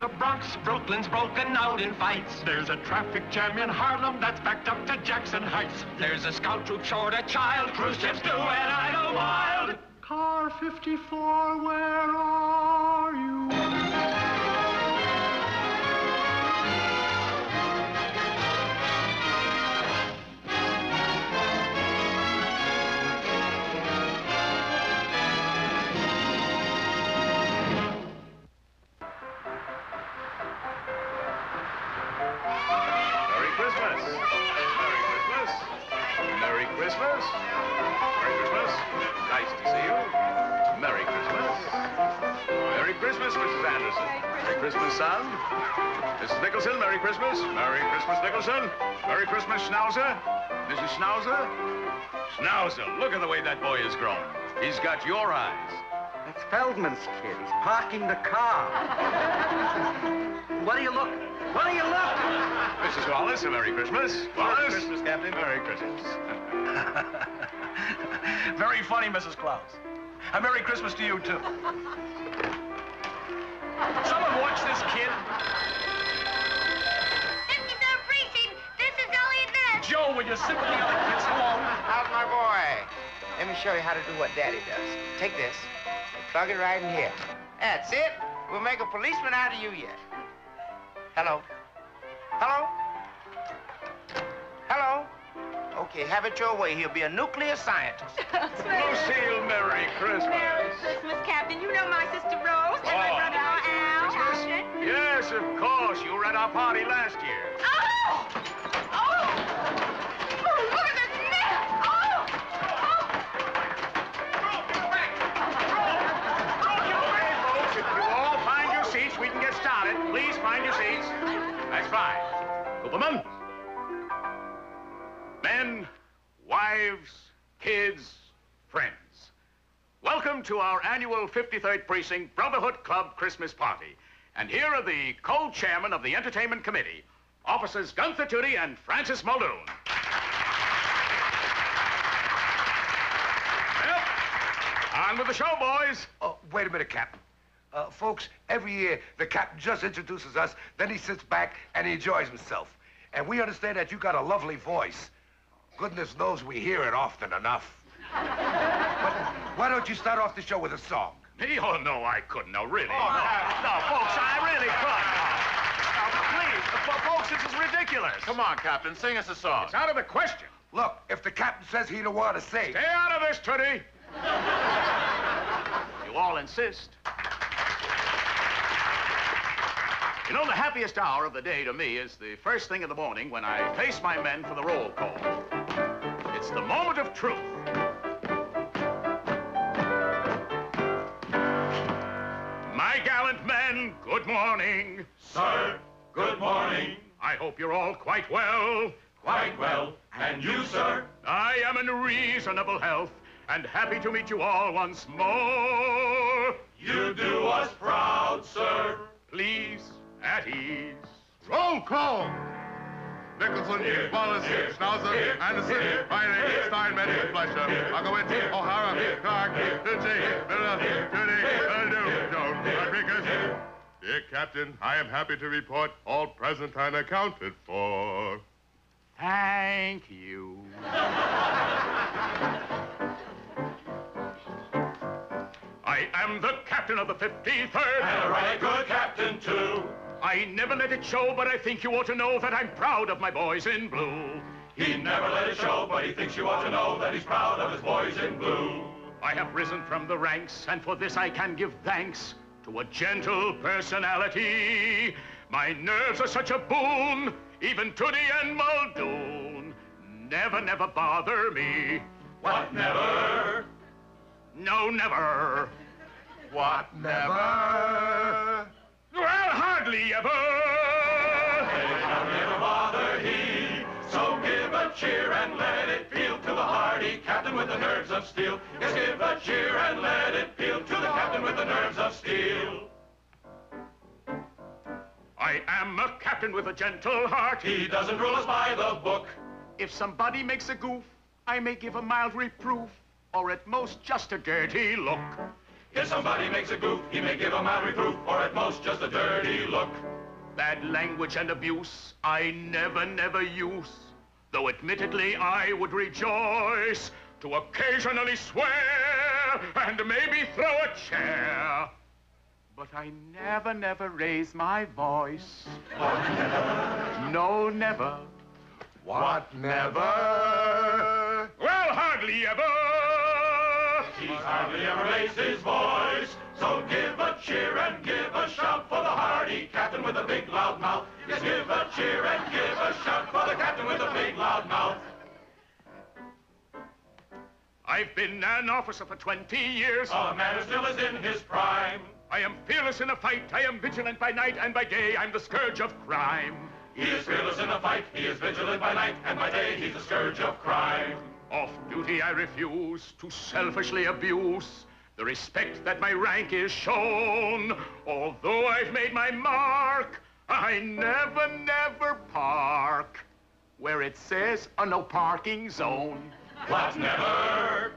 The Bronx, Brooklyn's broken out in fights. There's a traffic jam in Harlem that's backed up to Jackson Heights. There's a scout troop short a child, cruise ships do, and idle wild. Car 54, where are you? Merry Christmas. Merry Christmas. Nice to see you. Merry Christmas. Merry Christmas, Mrs. Anderson. Merry Christmas, son. Mrs. Nicholson, Merry Christmas. Merry Christmas, Nicholson. Merry Christmas, Schnauzer. Mrs. Schnauzer. Schnauzer, look at the way that boy has grown. He's got your eyes. That's Feldman's kid. He's parking the car. What do you look? What do you look? Mrs. Wallace, a Merry Christmas. Wallace. Merry Christmas, Captain. Merry Christmas. Very funny, Mrs. Klaus. A Merry Christmas to you, too. Someone watch this kid. 53rd Precinct, this is Elliot Ness. Joe, will you sit with the other kids? Hello. How's my boy? Let me show you how to do what Daddy does. Take this and plug it right in here. That's it. We'll make a policeman out of you yet. Hello? Hello? Hello? Okay, have it your way. He'll be a nuclear scientist. Lucille, Merry Christmas. Merry Christmas, Captain. You know my sister Rose and my brother-in-law Al. Christmas? Alfred. Yes, of course. You were at our party last year. Oh! Oh! Oh, look at this mess! Oh! Okay, folks, if you all find your seats, we can get started. Please find your seats. That's fine. Cooperman. Men, wives, kids, friends. Welcome to our annual 53rd Precinct Brotherhood Club Christmas party. And here are the co-chairmen of the Entertainment Committee, Officers Gunther Tootie and Francis Muldoon. Well, on with the show, boys. Oh, wait a minute, Captain. Folks, every year, the captain just introduces us, then he sits back and he enjoys himself. And we understand that you got a lovely voice. Goodness knows we hear it often enough. But why don't you start off the show with a song? Me? Oh, no, I couldn't. No, really. Oh, No, folks, I really couldn't. No, please. Folks, this is ridiculous. Come on, Captain. Sing us a song. It's out of the question. Look, if the captain says he don't want to sing... Stay out of this, Tootie. You all insist. You know, the happiest hour of the day to me is the first thing in the morning when I face my men for the roll call. It's the moment of truth. My gallant men, good morning. Sir, good morning. I hope you're all quite well. Quite well. And you, sir? I am in reasonable health and happy to meet you all once more. You do us proud, sir. Please, at ease. Roll call. Nicholson, Here, Wallace, here, Schnauzer, here, Anderson, here, Riley, here, Steinmetz, here, Fletcher, here, Markowitz, here, O'Hara, here, Clark, here, Tucci, Miller, Tootie, here, Jones, here, Rodriguez. here. Dear Captain, I am happy to report all present and accounted for. Thank you. I am the captain of the 53rd. And a right good captain, too. I never let it show, but I think you ought to know that I'm proud of my boys in blue. He never let it show, but he thinks you ought to know that he's proud of his boys in blue. I have risen from the ranks, and for this I can give thanks to a gentle personality. My nerves are such a boon, even Tootie and Muldoon never, never bother me. What never? No, never. What never? Well, hardly ever. It'll never bother he. So give a cheer and let it peal to the hardy captain with the nerves of steel. Yes, give a cheer and let it peal to the captain with the nerves of steel. I am a captain with a gentle heart. He doesn't rule us by the book. If somebody makes a goof, I may give a mild reproof, or at most just a dirty look. If somebody makes a goof, he may give a mild reproof, or at most just a dirty look. Bad language and abuse I never use, though admittedly I would rejoice to occasionally swear and maybe throw a chair. But I never raise my voice. What, never? No, never. What, never? Well, hardly ever. He hardly ever raised his voice. So give a cheer and give a shout for the hardy captain with a big loud mouth. Yes, give a cheer and give a shout for the captain with a big loud mouth. I've been an officer for 20 years. A man who still is in his prime. I am fearless in a fight. I am vigilant by night, and by day I'm the scourge of crime. He is fearless in a fight. He is vigilant by night, and by day he's the scourge of crime. Off duty I refuse to selfishly abuse the respect that my rank is shown. Although I've made my mark, I never park where it says a no parking zone. What, never?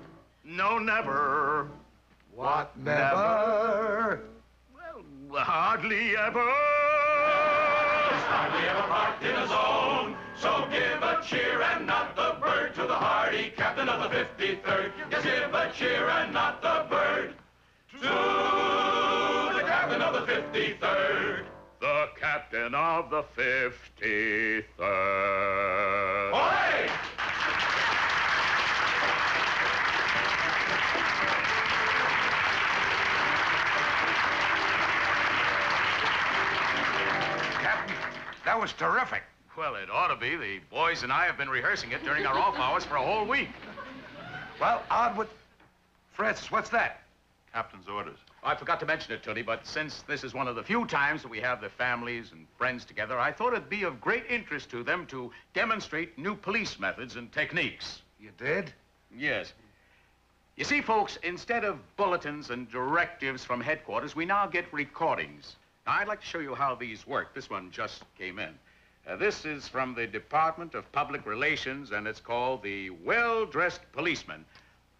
No, never. What, never? Well, hardly ever. He's hardly ever parked in a zone. So give a cheer and not the bird to the hardy captain of the 53rd. Yes, give a cheer and not the bird to the captain of the 53rd. The captain of the 53rd. Ahoy! Captain, that was terrific. Well, it ought to be. The boys and I have been rehearsing it during our off hours for a whole week. Well, on with... Francis, what's that? Captain's orders. I forgot to mention it, Tootie, but since this is one of the few times that we have the families and friends together, I thought it'd be of great interest to them to demonstrate new police methods and techniques. You did? Yes. You see, folks, instead of bulletins and directives from headquarters, we now get recordings. Now, I'd like to show you how these work. This one just came in. This is from the Department of Public Relations, and it's called the Well-Dressed Policeman.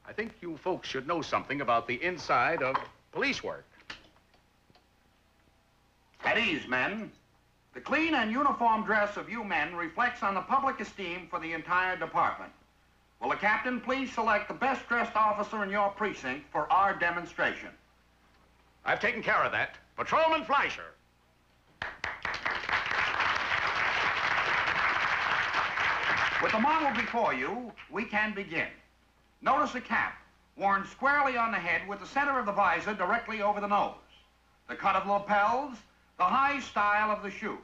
I think you folks should know something about the inside of police work. At ease, men. The clean and uniform dress of you men reflects on the public esteem for the entire department. Will the captain please select the best-dressed officer in your precinct for our demonstration? I've taken care of that. Patrolman Fleischer. With the model before you, we can begin. Notice a cap, worn squarely on the head with the center of the visor directly over the nose. The cut of lapels, the high style of the shoes.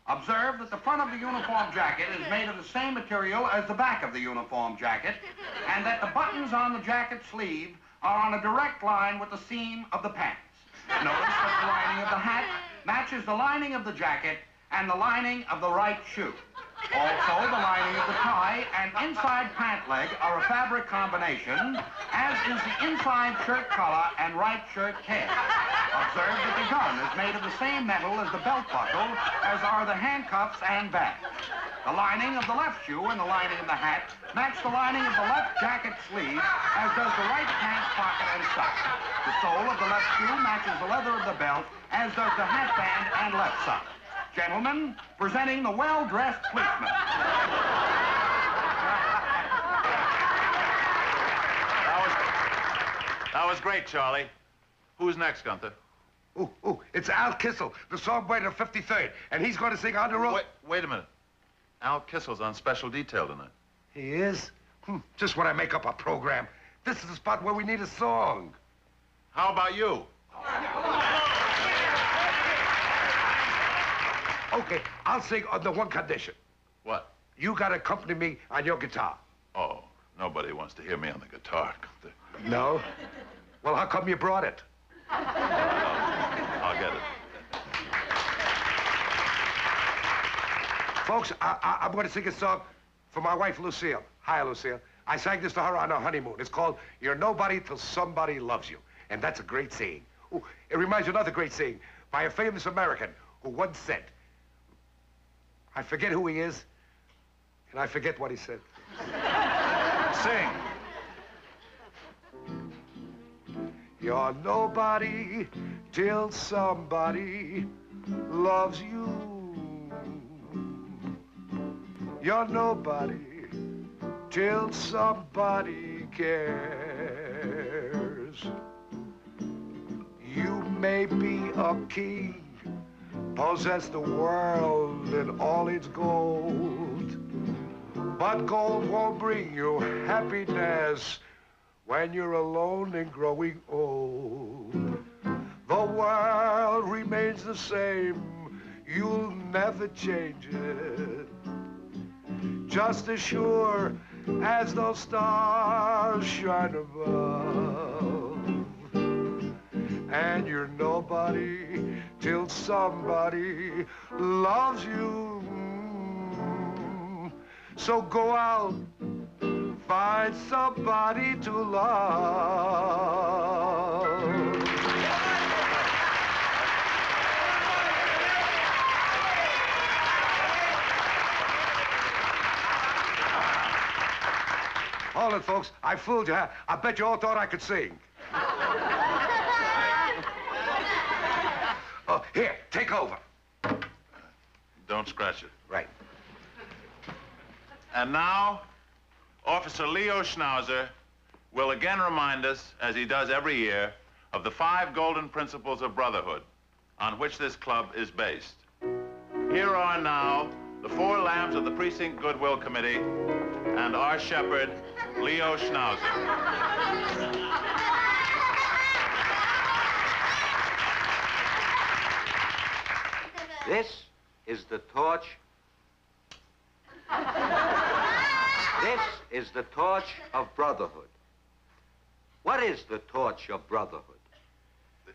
Observe that the front of the uniform jacket is made of the same material as the back of the uniform jacket, and that the buttons on the jacket sleeve are on a direct line with the seam of the pants. Notice that the lining of the hat matches the lining of the jacket and the lining of the right shoe. Also, the lining of the tie and inside pant leg are a fabric combination, as is the inside shirt collar and right shirt tail. Observe that the gun is made of the same metal as the belt buckle, as are the handcuffs and badge. The lining of the left shoe and the lining of the hat match the lining of the left jacket sleeve, as does the right pants pocket and sock. The sole of the left shoe matches the leather of the belt, as does the hat band and left sock. Gentlemen, presenting the well-dressed policeman. That was great, Charlie. Who's next, Gunther? Ooh, it's Al Kissel, the songwriter of 53rd, and he's going to sing On the Road. Wait a minute. Al Kissel's on special detail tonight. He is? Just when I make up a program. This is the spot where we need a song. How about you? Okay, I'll sing under one condition. What? You gotta accompany me on your guitar. Oh, nobody wants to hear me on the guitar. No? Well, how come you brought it? I'll get it. Folks, I'm gonna sing a song for my wife, Lucille. Hi, Lucille. I sang this to her on our honeymoon. It's called You're Nobody Till Somebody Loves You. And that's a great saying. Ooh, it reminds you of another great saying by a famous American who once said, I forget who he is, and I forget what he said. Sing. You're nobody till somebody loves you. You're nobody till somebody cares. You may be a king, possess the world and all its gold, but gold won't bring you happiness when you're alone and growing old. The world remains the same, you'll never change it. Just as sure as those stars shine above. And you're nobody till somebody loves you. So go out, find somebody to love. Hold it, folks. I fooled you. I bet you all thought I could sing. Oh, here, take over. Don't scratch it. Right. And now, Officer Leo Schnauzer will again remind us, as he does every year, of the 5 golden principles of brotherhood on which this club is based. Here are now the 4 lambs of the Precinct Goodwill Committee and our shepherd, Leo Schnauzer. This is the torch. This is the torch of brotherhood. What is the torch of brotherhood?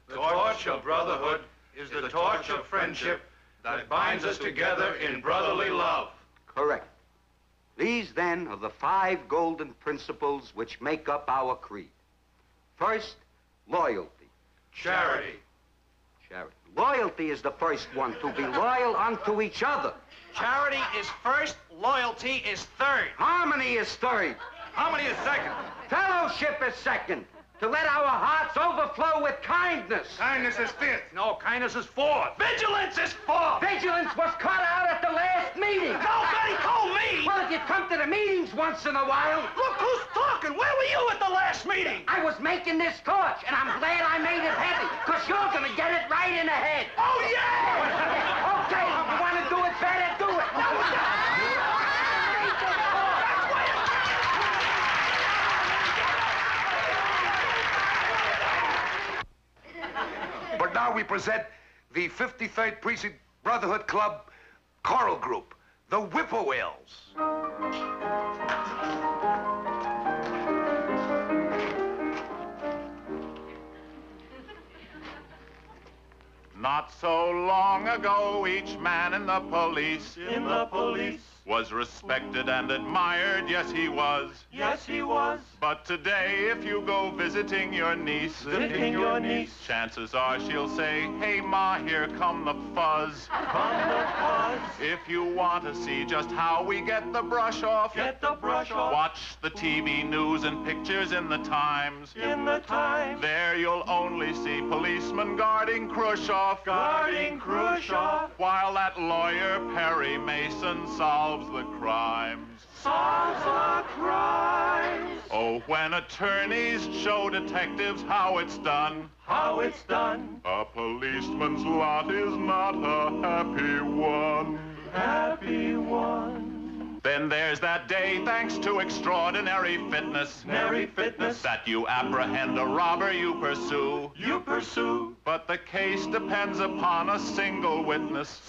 The torch of brotherhood is the torch of friendship that binds us together in brotherly love. Correct. These, then, are the 5 golden principles which make up our creed. First, loyalty. Charity. Charity. Loyalty is the first one, to be loyal unto each other. Charity is first, loyalty is third. Harmony is third. Harmony is second. Fellowship is second. To let our hearts overflow with kindness. Kindness is fifth. No, kindness is fourth. Vigilance is fourth. Vigilance was cut out at the last meeting. Nobody told me. Well, if you come to the meetings once in a while. Look who's talking. Where were you at the last meeting? I was making this torch, and I'm glad I made it heavy, because you're going to get it right in the head. Oh, yeah! Okay, if you want to do it better, do it. But now we present the 53rd Precinct Brotherhood Club choral group, the Whippoorwills. Not so long ago, each man in the police was respected and admired. Yes, he was. Yes, he was. But today, if you go visiting your niece, chances are she'll say, "Hey, Ma, here come the fuzz." If you want to see just how we get the brush off, watch the TV news and pictures in the Times. There you'll only see policemen guarding Khrushchev. While that lawyer, Perry Mason, solves the crimes. Oh, when attorneys show detectives how it's done. A policeman's lot is not a happy one. Then there's that day, thanks to extraordinary fitness, that you apprehend a robber you pursue. But the case depends upon a single witness.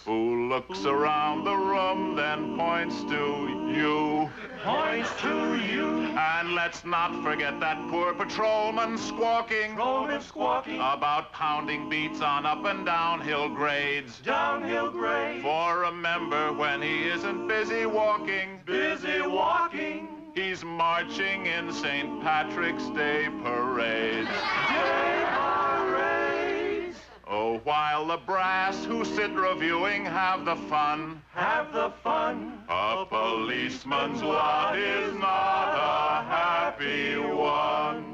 Who looks around the room, then points to you. And let's not forget that poor patrolman squawking about pounding beats on up and downhill grades. For remember, when he isn't busy walking, he's marching in St. Patrick's Day parades. Oh, while the brass who sit reviewing have the fun. A policeman's lot is not a happy one.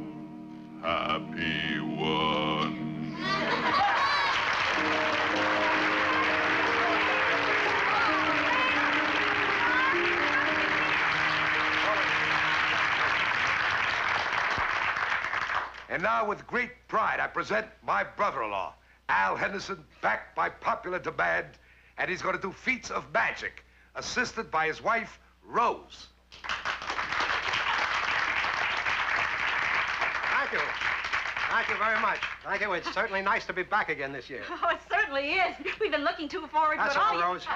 And now, with great pride, I present my brother-in-law, Al Henderson, backed by popular demand, and he's going to do feats of magic, assisted by his wife, Rose. Thank you. Thank you very much. Thank you. It's certainly nice to be back again this year. Oh, it certainly is. We've been looking too forward to it That's all. all, Rose.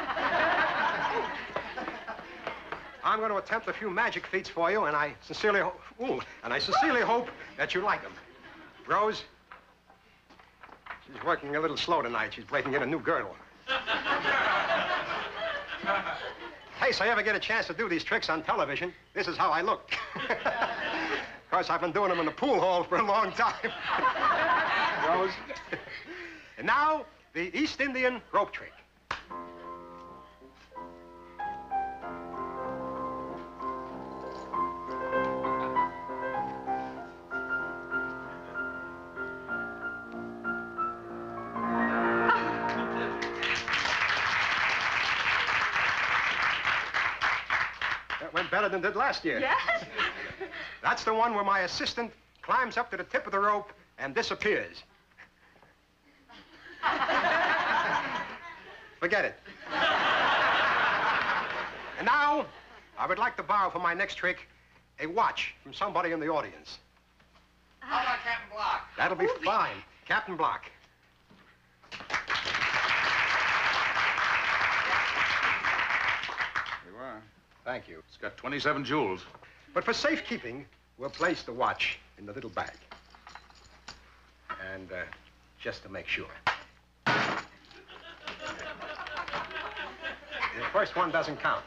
I'm going to attempt a few magic feats for you, and I sincerely hope that you like them. Rose, she's working a little slow tonight. She's breaking in a new girdle. In case I ever get a chance to do these tricks on television, this is how I look. Of course, I've been doing them in the pool hall for a long time. Rose. And now, the East Indian rope trick. That went better than it did last year. Yes? That's the one where my assistant climbs up to the tip of the rope and disappears. Forget it. And now, I would like to borrow for my next trick a watch from somebody in the audience. How about Captain Block? That'll be fine. Captain Block. You are. Thank you. It's got 27 jewels. But for safekeeping, we'll place the watch in the little bag. And just to make sure. The first one doesn't count.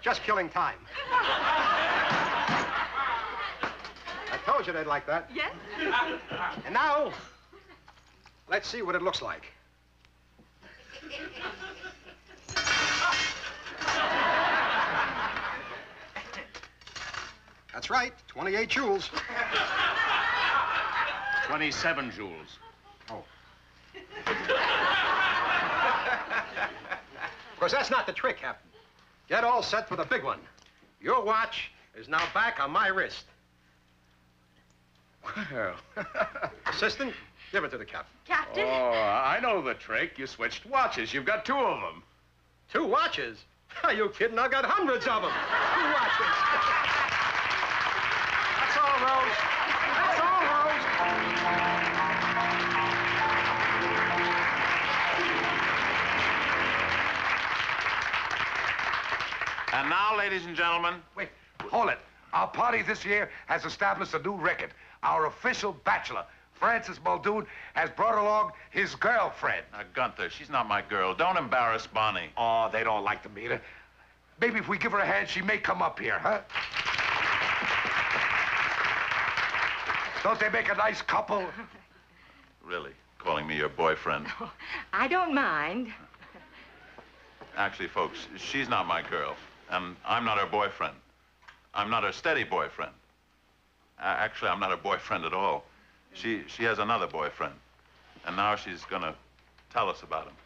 Just killing time. I told you they'd like that. Yes? And now, let's see what it looks like. That's right, 28 jewels. 27 jewels. Oh. Of course, that's not the trick, Captain. Get all set for the big one. Your watch is now back on my wrist. Well. Assistant, give it to the captain. Captain? Oh, I know the trick. You switched watches. You've got 2 of them. 2 watches? Are you kidding? I've got hundreds of them. 2 watches. That's all, Rose. That's all, Rose. And now, ladies and gentlemen... Wait, hold it. Our party this year has established a new record. Our official bachelor, Francis Muldoon, has brought along his girlfriend. Gunther, she's not my girl. Don't embarrass Bonnie. Oh, they don't like to meet her. Maybe if we give her a hand, she may come up here, huh? Don't they make a nice couple? Really? Calling me your boyfriend? Oh, I don't mind. Actually, folks, she's not my girl. And I'm not her boyfriend. I'm not her steady boyfriend. Actually, I'm not her boyfriend at all. She has another boyfriend. And now she's gonna tell us about him.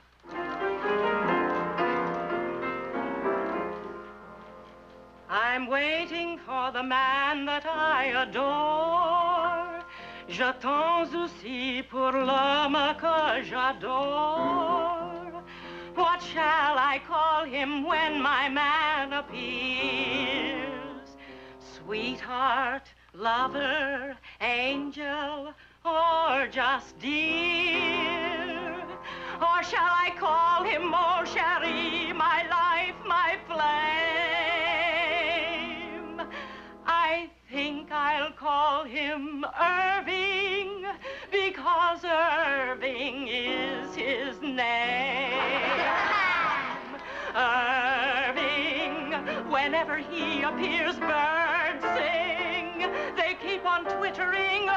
I'm waiting for the man that I adore. J'attends aussi pour l'homme que j'adore. What shall I call him when my man appears? Sweetheart, lover, angel, or just dear? Or shall I call him mon chéri, my life, my flame? I think I'll call him Irving, because Irving is his name. Irving, whenever he appears, birds sing. They keep on twittering,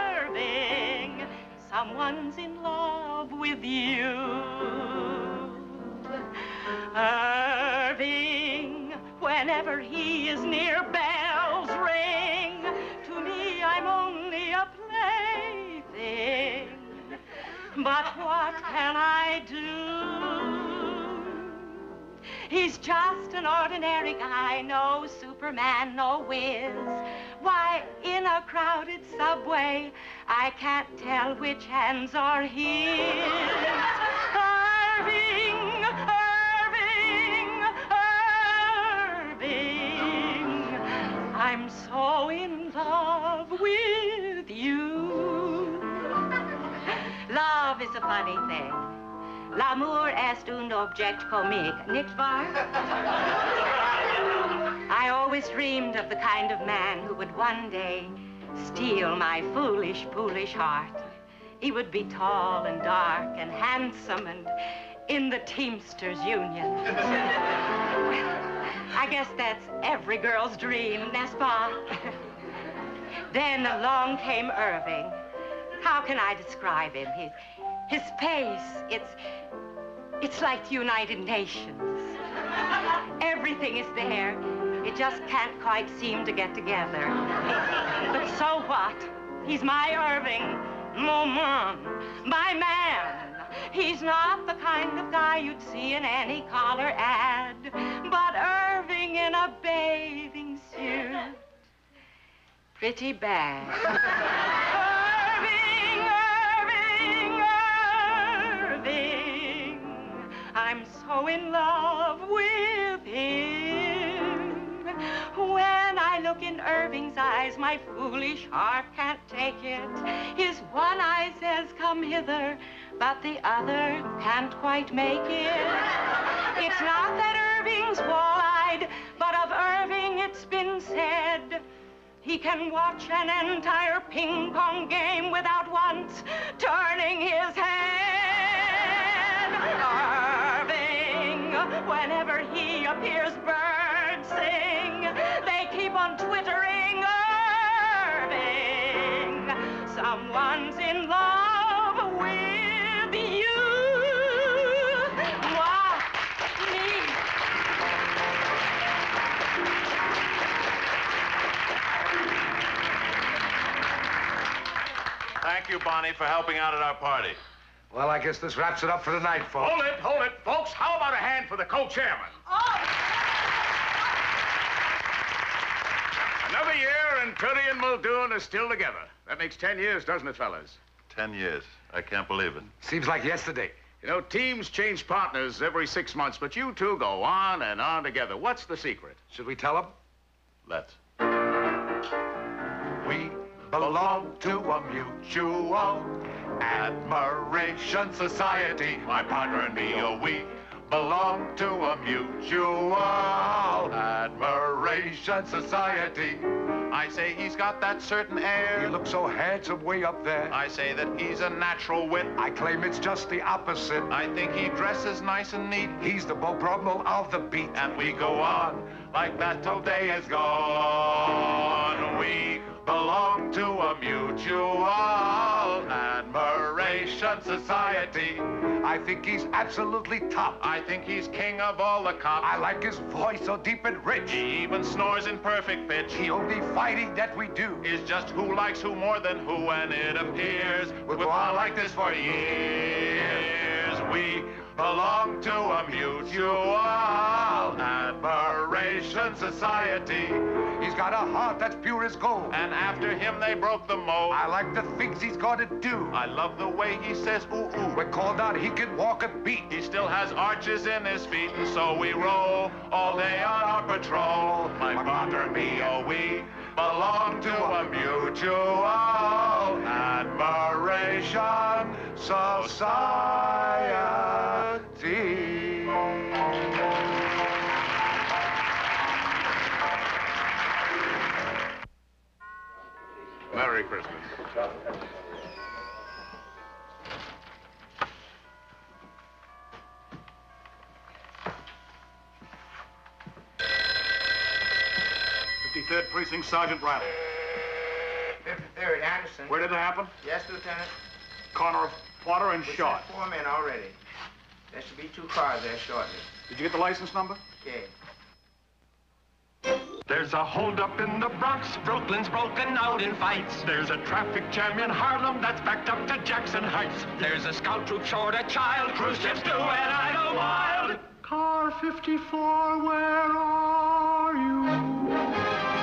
Irving, someone's in love with you. Irving, whenever he is near, bells ring. To me, I'm only a plaything. But what can I do? He's just an ordinary guy, no Superman, no whiz. Why, in a crowded subway, I can't tell which hands are his. Irving, Irving, Irving, I'm so in love with you. Love is a funny thing. L'amour est un objet comique, nicht wahr? I always dreamed of the kind of man who would one day steal my foolish, foolish heart. He would be tall and dark and handsome and in the Teamsters Union. Well, I guess that's every girl's dream, n'est-ce pas? Then along came Irving. How can I describe him? His face, it's like the United Nations. Everything is there. It just can't quite seem to get together. But so what? He's my Irving, mon man, my man. He's not the kind of guy you'd see in any collar ad, but Irving in a bathing suit. Pretty bad. I'm so in love with him. When I look in Irving's eyes, my foolish heart can't take it. His one eye says, come hither, but the other can't quite make it. It's not that Irving's wall-eyed, but of Irving it's been said, he can watch an entire ping-pong game without once turning his head. Irving, whenever he appears, birds sing. They keep on twittering, Irving, someone's in love with you. What? Me? Thank you, Bonnie, for helping out at our party. Well, I guess this wraps it up for tonight, folks. Hold it, folks. How about a hand for the co-chairman? Another year and Curry and Muldoon are still together. That makes 10 years, doesn't it, fellas? 10 years. I can't believe it. Seems like yesterday. You know, teams change partners every 6 months, but you two go on and on together. What's the secret? Should we tell them? Let's. We belong to a mutual admiration society. My partner and me, oh, we belong to a mutual admiration society. I say he's got that certain air. You look so handsome way up there. I say that he's a natural wit. I claim it's just the opposite. I think he dresses nice and neat. He's the Beau Brummel of the beat. And we go on like that till day is gone. We belong to a mutual admiration society. I think he's absolutely top. I think he's king of all the cops. I like his voice so deep and rich. He even snores in perfect pitch. The only fighting that we do is just who likes who more than who, and it appears we'll go on like this for years. We belong to a mutual admiration society. He's got a heart that's pure as gold. And after him they broke the mold. I like the things he's gonna do. I love the way he says ooh ooh. When called out, he can walk a beat. He still has arches in his feet, and so we roll all day on our patrol. My partner and me, oh, we belong to a mutual admiration society. Merry Christmas. Third Precinct, Sergeant Riley. 53rd, Anderson. Where did it happen? Yes, Lieutenant. Corner of Potter and We Short. sent 4 men already. There should be 2 cars there shortly. Did you get the license number? Okay. There's a holdup in the Bronx. Brooklyn's broken out in fights. There's a traffic jam in Harlem that's backed up to Jackson Heights. There's a scout troop short a child. Khrushchev's doing idle wild. Car 54, where are you?